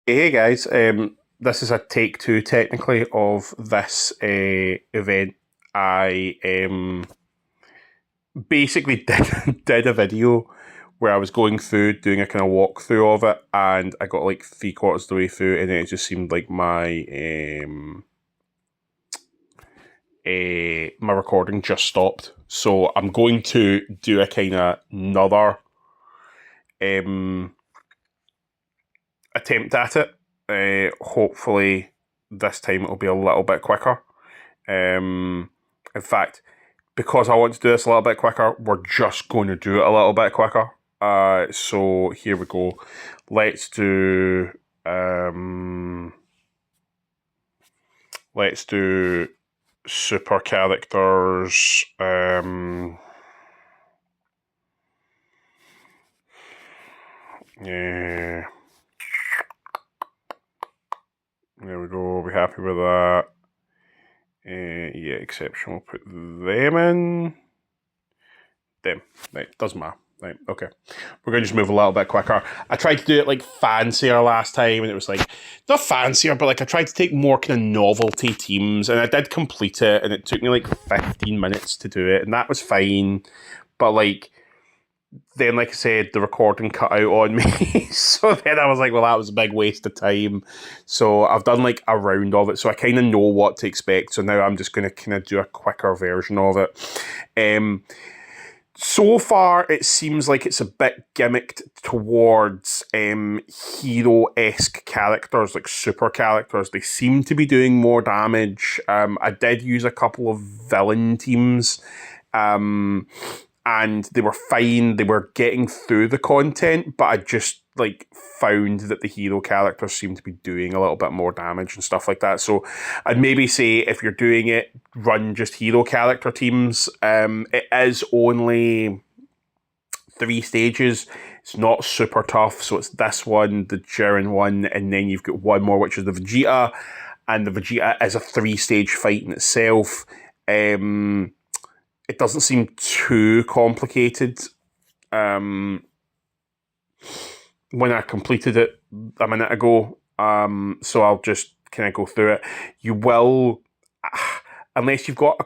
Hey guys, this is a take two technically of this event. I basically did a video where I was going through doing a kind of walkthrough of it, and I got like three quarters of the way through, and then it just seemed like my recording just stopped. So I'm going to do a kind of another um, attempt at it. Hopefully, this time it'll be a little bit quicker. In fact, because I want to do this a little bit quicker, we're just going to do it a little bit quicker. So here we go. Let's do let's do super characters. Yeah, there we go. We'll be happy with that. Yeah, exception. We'll put them in. Them. Right, doesn't matter. Right, okay. We're going to just move a little bit quicker. I tried to do it like fancier last time, and it was like, not fancier, but like I tried to take more kind of novelty teams, and I did complete it, and it took me like 15 minutes to do it, and that was fine. But like, then like I said, the recording cut out on me. So then I was like, well, that was a big waste of time. So I've done like a round of it, so I kind of know what to expect. So now I'm just going to kind of do a quicker version of it. So far, it seems like it's a bit gimmicked towards hero-esque characters, like super characters. They seem to be doing more damage. I did use a couple of villain teams, and they were fine. They were getting through the content, but I just like found that the hero characters seem to be doing a little bit more damage and stuff like that. So I'd maybe say if you're doing it, run just hero character teams. It is only 3 stages. It's not super tough. So it's this one, the Jiren one, and then you've got one more, which is the Vegeta. And the Vegeta is a 3 stage fight in itself. It doesn't seem too complicated. When I completed it a minute ago, so I'll just kind of go through it. You will, unless you've got a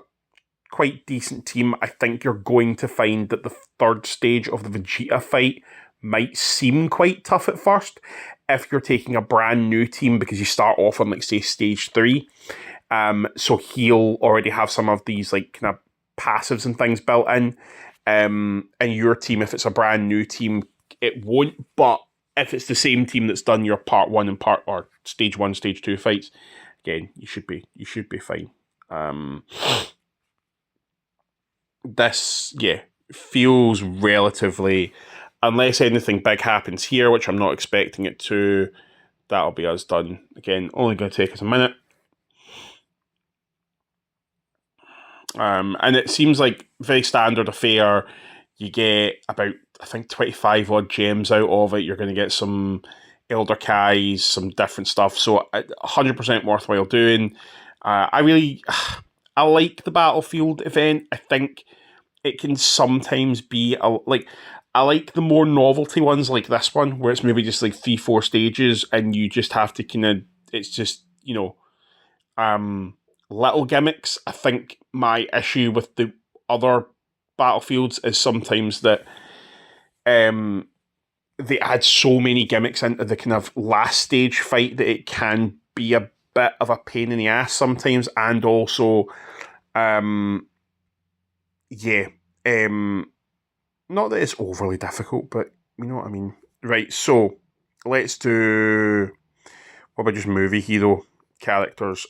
quite decent team, I think you're going to find that the 3rd stage of the Vegeta fight might seem quite tough at first if you're taking a brand new team because you start off on, like, say, stage 3. So he'll already have some of these, like, kind of passives and things built in. And your team, if it's a brand new team, it won't. But if it's the same team that's done your part 1 and or stage 1, stage 2 fights, again, you should be fine. This, yeah, feels relatively, unless anything big happens here, which I'm not expecting it to, that'll be us done. Again, only going to take us a minute. And it seems like very standard affair. You get about, I think, 25 odd gems out of it. You're going to get some Elder Kais, some different stuff. So 100% worthwhile doing. I like the Battlefield event. I think it can sometimes be I like the more novelty ones like this one, where it's maybe just like 3-4 stages, and you just have to kind of, it's just, little gimmicks. I think my issue with the other Battlefields is sometimes that they add so many gimmicks into the kind of last stage fight that it can be a bit of a pain in the ass sometimes, and also, yeah, not that it's overly difficult, but you know what I mean. Right, so let's do, what about just movie hero characters?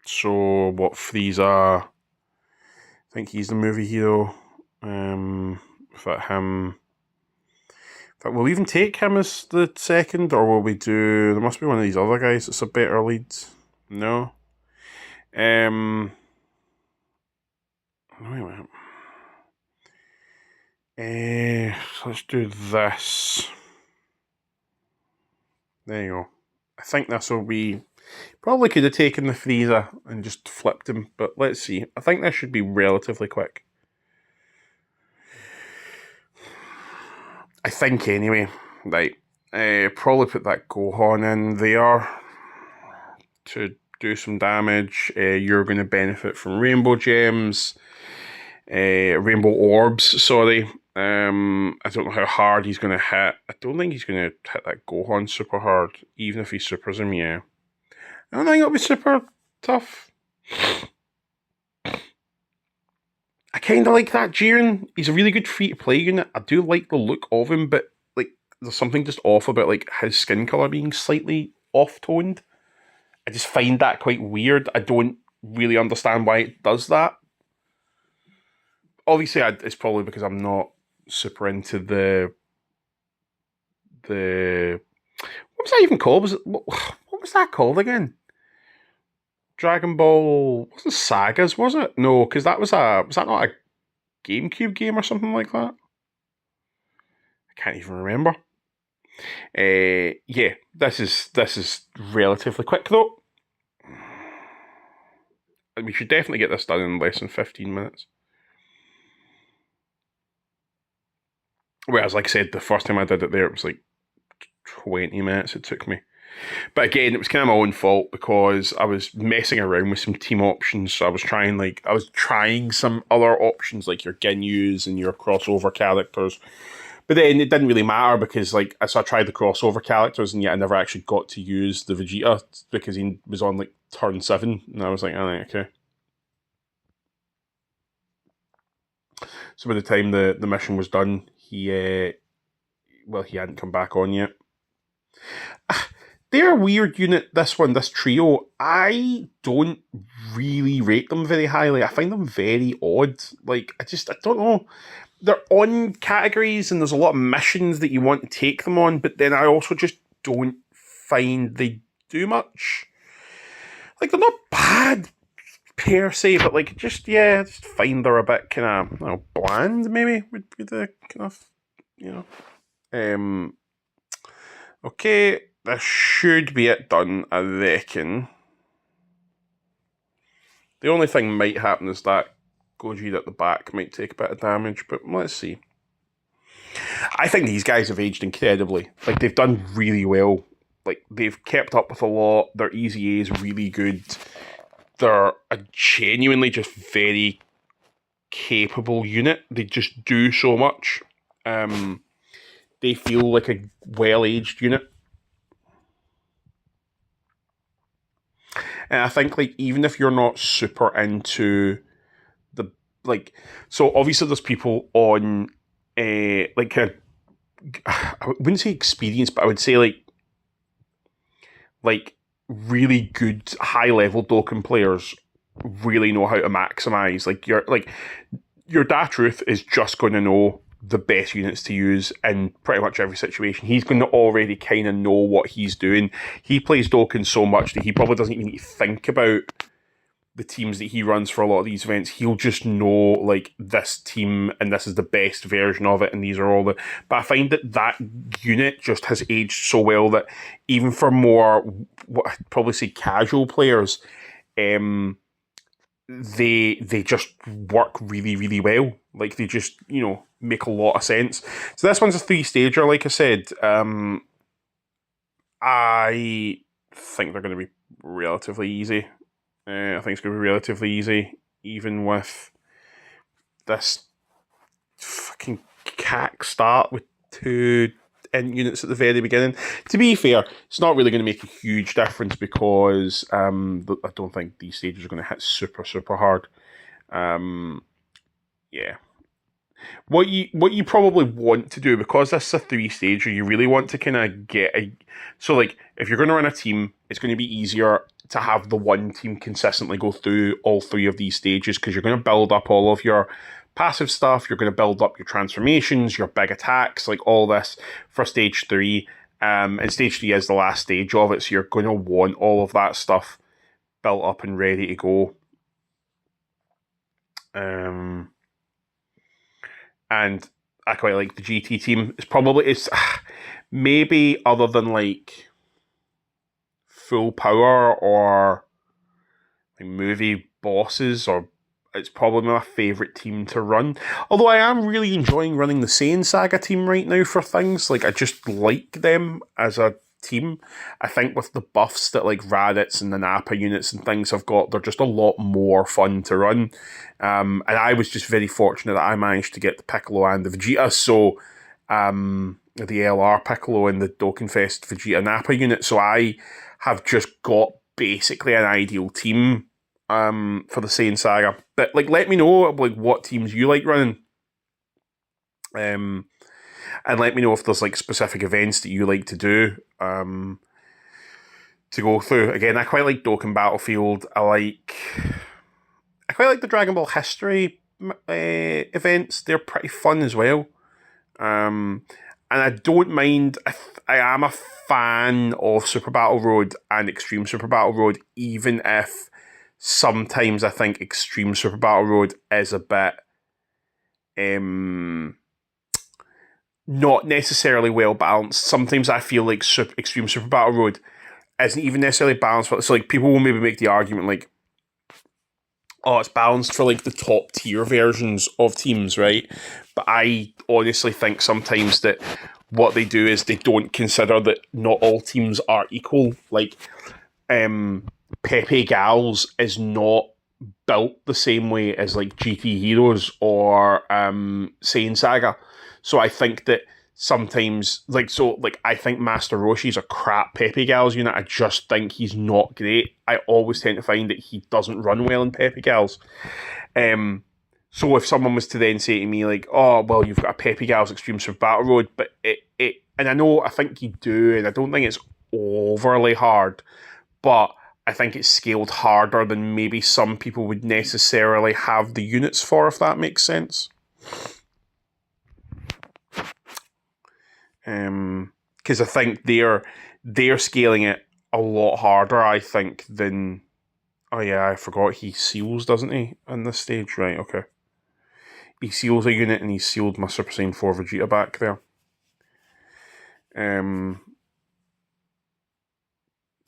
So what, Frieza? I think he's the movie hero. That him. In fact, will we even take him as the second, or will we do? There must be one of these other guys that's a better lead. No. Wait a minute. Let's do this. There you go. I think this will be. Probably could have taken the Frieza and just flipped him, but let's see. I think this should be relatively quick. I think anyway, right, probably put that Gohan in there to do some damage. You're going to benefit from Rainbow Gems, Rainbow Orbs, sorry. I don't know how hard he's going to hit. I don't think he's going to hit that Gohan super hard, even if he supers him, yeah. I don't think it'll be super tough. I kind of like that Jiren. He's a really good free-to-play unit. I do like the look of him, but like, there's something just off about like his skin color being slightly off-toned. I just find that quite weird. I don't really understand why it does that. Obviously, it's probably because I'm not super into the what was that even called? What was that called again? Dragon Ball wasn't Sagas, was it? No, because was that not a GameCube game or something like that? I can't even remember. Yeah, this is relatively quick though. We should definitely get this done in less than 15 minutes. Whereas, like I said, the first time I did it there, it was like 20 minutes it took me. But again, it was kind of my own fault because I was messing around with some team options. So I was trying some other options like your Ginyus and your crossover characters. But then it didn't really matter because so I tried the crossover characters and yet I never actually got to use the Vegeta because he was on like turn 7 and I was like, oh, okay. So by the time the mission was done, he hadn't come back on yet. They're a weird unit, this trio. I don't really rate them very highly. I find them very odd. I don't know. They're on categories and there's a lot of missions that you want to take them on, but then I also just don't find they do much. They're not bad per se, but just find they're a bit kind of bland, maybe, would be the kind of, okay. This should be it done, I reckon. The only thing might happen is that Gogeta at the back might take a bit of damage, but let's see. I think these guys have aged incredibly. They've done really well. They've kept up with a lot. Their easy A is really good. They're a genuinely just very capable unit. They just do so much. They feel like a well-aged unit. And I think even if you're not super into the so obviously there's people on I wouldn't say experience, but I would say really good high level Dokkan players really know how to maximize. Your Datruth is just going to know the best units to use in pretty much every situation. He's going to already kind of know what he's doing. He plays Dokkan so much that he probably doesn't even need to think about the teams that he runs for a lot of these events. He'll just know this team and this is the best version of it and these are all the... But I find that unit just has aged so well that even for more, what I'd probably say casual players, they just work really, really well. They just, make a lot of sense. So this one's a 3-stager, like I said. I think they're going to be relatively easy. I think it's going to be relatively easy, even with this fucking cack start with 2 int units at the very beginning. To be fair, it's not really going to make a huge difference because I don't think these stages are going to hit super, super hard. Yeah. What you probably want to do, because this is a 3-stager, you really want to kind of get a... So, if you're going to run a team, it's going to be easier to have the one team consistently go through all 3 of these stages because you're going to build up all of your passive stuff, you're going to build up your transformations, your big attacks, all this for stage 3. And stage 3 is the last stage of it, so you're going to want all of that stuff built up and ready to go. And I quite like the GT team. It's maybe other than full power or movie bosses or it's probably my favourite team to run. Although I am really enjoying running the Saiyan Saga team right now for things. Like, I just like them as a team. I think with the buffs that like Raditz and the Nappa units and things have got, they're just a lot more fun to run. And I was just very fortunate that I managed to get the Piccolo and the Vegeta, so the LR Piccolo and the Dokkan Fest Vegeta Nappa unit, so I have just got basically an ideal team for the Saiyan Saga. But like, let me know like what teams you like running. And let me know if there's like specific events that you like to do to go through. Again, I quite like Dokkan Battlefield. I quite like the Dragon Ball History events. They're pretty fun as well. And I don't mind. I am a fan of Super Battle Road and Extreme Super Battle Road, even if sometimes I think Extreme Super Battle Road is a bit not necessarily well balanced. Sometimes I feel like Extreme Super Battle Road isn't even necessarily balanced. So like, people will maybe make the argument like, oh, it's balanced for like the top tier versions of teams, right? But I honestly think sometimes that what they do is they don't consider that not all teams are equal. Like, Pepe Gals is not built the same way as like GT Heroes or Saiyan Saga. So I think that sometimes, I think Master Roshi's a crap Pepe Gals unit. I just think he's not great. I always tend to find that he doesn't run well in Pepe Gals. So if someone was to then say to me like, oh, well, you've got a Pepe Gals Extreme Super Battle Road, but and I think you do, and I don't think it's overly hard, but I think it's scaled harder than maybe some people would necessarily have the units for, if that makes sense. Because I think they're scaling it a lot harder, I think, than... Oh yeah, I forgot he seals, doesn't he, on this stage? Right, okay. He seals a unit, and he sealed my Super Saiyan 4 Vegeta back there.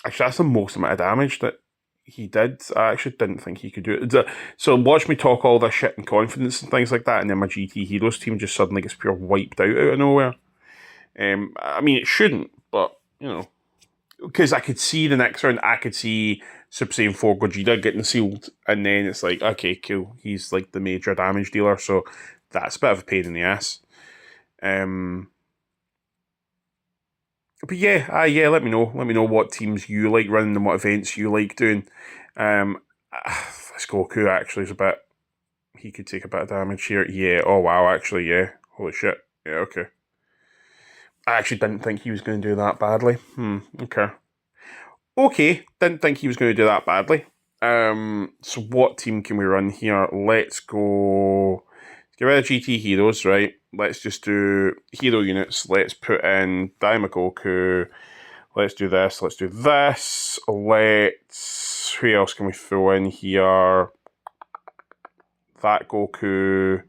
Actually, that's the most amount of damage that he did. I actually didn't think he could do it. So watch me talk all this shit in confidence and things like that, and then my GT Heroes team just suddenly gets pure wiped out of nowhere. I mean, it shouldn't, but, you know, because I could see the next round, I could see Super Saiyan 4 Gogeta getting sealed, and then it's like, okay, cool, he's like the major damage dealer, so that's a bit of a pain in the ass. But yeah, let me know. Let me know what teams you like running and what events you like doing. This Goku actually is a bit... He could take a bit of damage here. Yeah, oh wow, actually, yeah. Holy shit. Yeah, okay. I actually didn't think he was going to do that badly. Okay. Okay, didn't think he was going to do that badly. So what team can we run here? Let's go... Get rid of GT Heroes, right? Let's just do hero units. Let's put in Daimagoku. Let's do this. Let's do this. Let's... Who else can we throw in here? That Goku.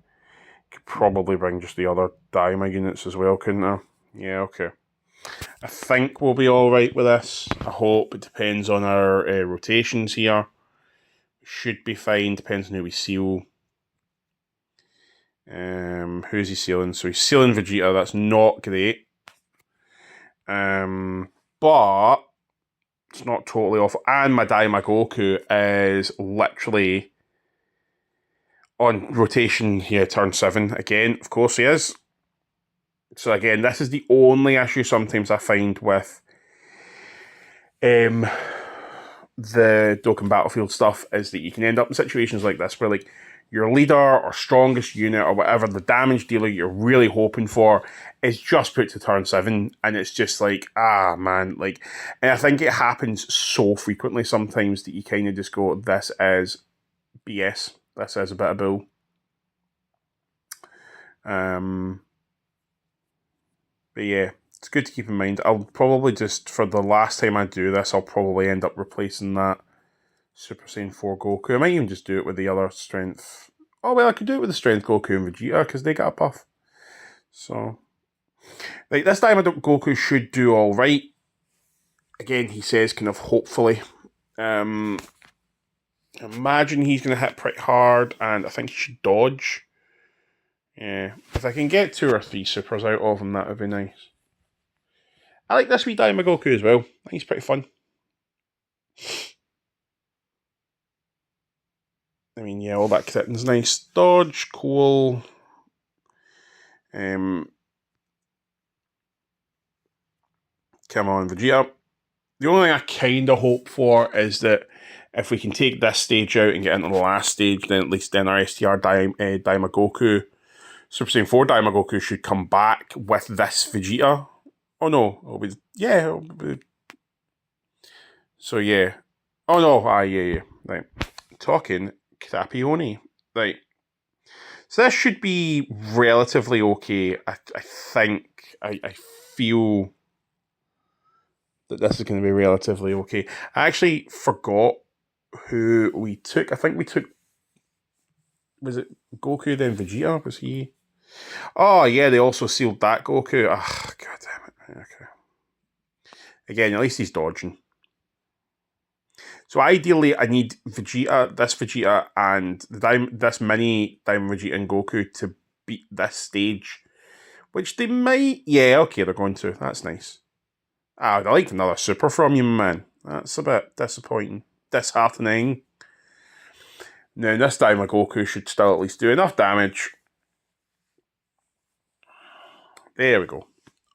Could probably bring just the other Daima units as well, couldn't I? Yeah, okay. I think we'll be alright with this. I hope. It depends on our rotations here. Should be fine. Depends on who we seal. Who's he sealing? So he's sealing Vegeta. That's not great. But it's not totally awful. And my Daimagoku is literally on rotation here, turn 7. Again, of course he is. So again, this is the only issue sometimes I find with the Dokkan Battlefield stuff, is that you can end up in situations like this where like your leader or strongest unit or whatever, the damage dealer you're really hoping for, is just put to turn 7, and it's just like, man, like, and I think it happens so frequently sometimes that you kind of just go, this is BS, this is a bit of bull. But yeah, it's good to keep in mind. I'll probably just, for the last time I do this, I'll probably end up replacing that Super Saiyan 4 Goku. I might even just do it with the other strength. Oh, well, I could do it with the strength Goku and Vegeta, because they got a buff. So, right, this time Goku should do alright. Again, he says kind of hopefully. Imagine he's going to hit pretty hard, and I think he should dodge. Yeah, if I can get 2 or 3 supers out of him, that would be nice. I like this wee Daimagoku as well. I think he's pretty fun. I mean, yeah, all that kitten's nice. Dodge, cool. Come on, Vegeta. The only thing I kind of hope for is that if we can take this stage out and get into the last stage, then at least then our STR Daimagoku, Super Saiyan 4 Daimagoku should come back with this Vegeta. Oh no, it'll be, yeah. It'll be, so yeah. Oh no, yeah. Right. Talking Crapione. Right. So this should be relatively okay. I think, I feel that this is going to be relatively okay. I actually forgot who we took. I think we took, was it Goku then Vegeta? Was he? Oh yeah, they also sealed that Goku. Ah, god damn it. Okay. Again, at least he's dodging. So ideally, I need Vegeta, this Vegeta, and this mini Diamond Vegeta and Goku to beat this stage, which they might. Yeah, okay, they're going to. That's nice. I'd like another super from you, man. That's a bit disappointing. Disheartening. Now, this time, Goku should still at least do enough damage. There we go.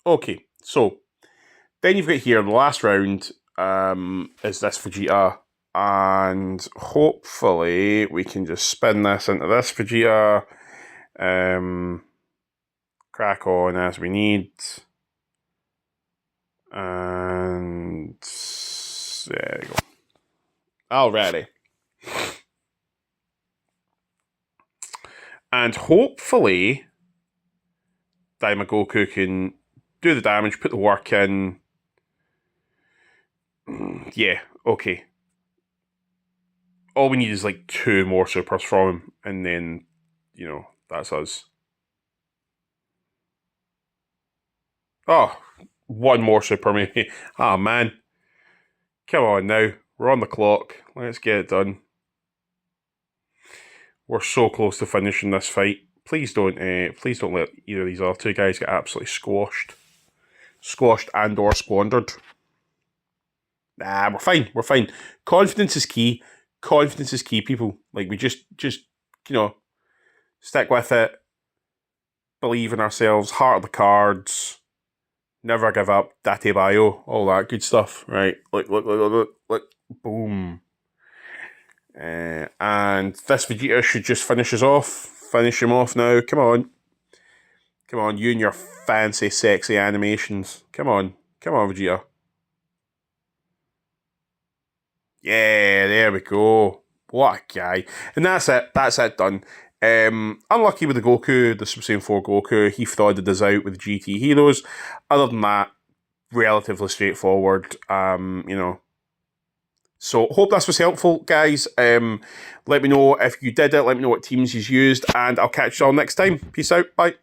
Okay, so then you've got here the last round is this Vegeta, and hopefully we can just spin this into this Vegeta. Crack on as we need. And there you go. Alrighty. And hopefully Daimagoku can do the damage, put the work in. Yeah, okay. All we need is like 2 more supers from him, and then, you know, that's us. Oh, 1 more super maybe. Ah, man. Come on now. We're on the clock. Let's get it done. We're so close to finishing this fight. Please don't let either of these other 2 guys get absolutely squashed. Squashed and or squandered. Nah, we're fine. We're fine. Confidence is key. Confidence is key, people. Like, we just you know, stick with it. Believe in ourselves. Heart of the cards. Never give up. Date bio. All that good stuff. Right. Look. Boom. And this Vegeta should just finish us off. Finish him off now. Come on. Come on, you and your fancy, sexy animations. Come on. Come on, Vegeta. Yeah, there we go. What a guy. And that's it. That's it done. Unlucky with the Goku, the Super Saiyan 4 Goku. He frauded us out with GT Heroes. Other than that, relatively straightforward. You know. So, hope this was helpful, guys. Let me know if you did it. Let me know what teams you used. And I'll catch you all next time. Peace out. Bye.